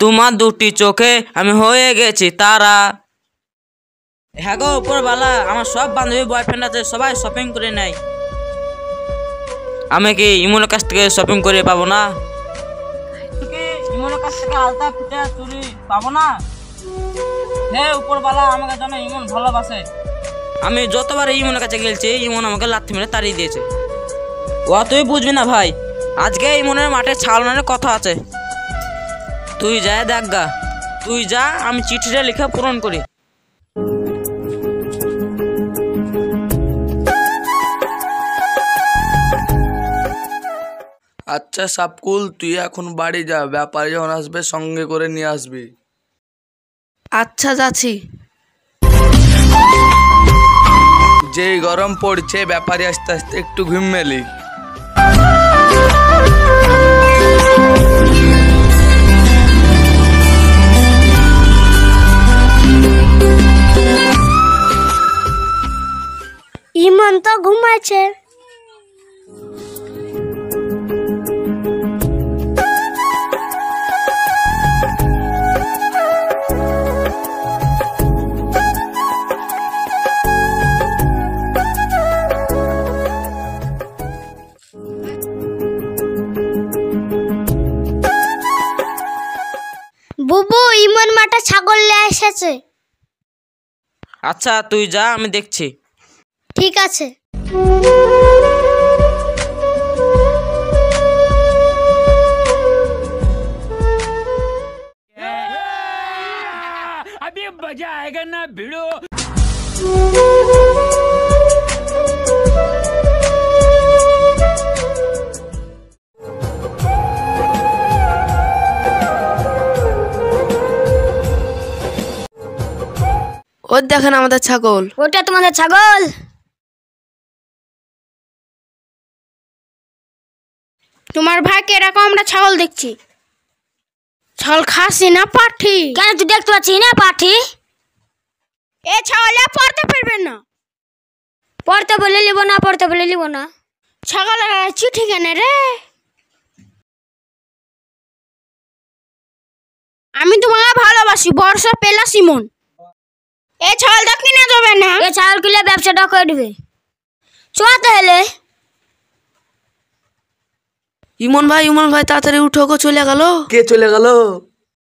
তোমার দুটি চোখে আমি হয়ে গেছি তারা। হ্যাঁ গো উপরওয়ালা, আমার সব বান্ধবী বয়ফ্রেন্ড আছে, সবাই শপিং করে নেয়। আমি কি ইমনের কাছ থেকে শপিং করে পাবো না? ইমনের কাছ থেকে আলতা ফিতা চুড়ি পাবো না? হ্যাঁ উপরওয়ালা, আমাকে যেন ইমন ভালোবাসে। আমি যতবার ইমনের কাছে গেছি ইমন আমাকে লাথি মেরে তাড়িয়ে দিয়েছে। ও তুই বুঝবি না ভাই, আজকে ইমনের মাঠে ছাড়ানোর কথা আছে। তুই যা দেখ গা, তুই যা, আমি চিঠিটা লিখে পূরণ করি। আচ্ছা সাপকুল, তুই এখন বাড়ি যা, ব্যাপারী যখন আসবে সঙ্গে করে নিয়ে আসবি। আচ্ছা যাচ্ছি। যেই গরম পড়ছে, ব্যাপারী আস্তে আস্তে একটু ঘুম মেলি। ইমন তো ঘুমাচ্ছে। বুবু, ইমন মাঠে ছাগল নিয়ে এসেছে। আচ্ছা তুই যা, আমি দেখছি। ঠিক আছে। अभी मजा आएगा ना भिड़ो। ওর দেখেন আমাদের ছাগল। ওটা তোমাদের ছাগল? তোমার ভাইকে এরকম আমরা ছাগল দেখছি। ছাগল খাসি না পাঠি? কেন তুই দেখতে পাচ্ছিস না পাঠি? এ ছাগলে পড়তে পারবে না। পড়তে বলে নিব না, পড়তে বলে নিব না। ছাগলের চিঠি কেন রে? আমি তোমাকে ভালোবাসি, বর্ষা পেলা সিমন। এ ছাগলটা কিনে দেবে না? এ ছাগল কিনে ব্যবসাটা করে দিবে। চোয়াতে হলে ইমন ভাই তাড়াতাড়ি উঠো গো, চলে গেল। কে চলে গেল?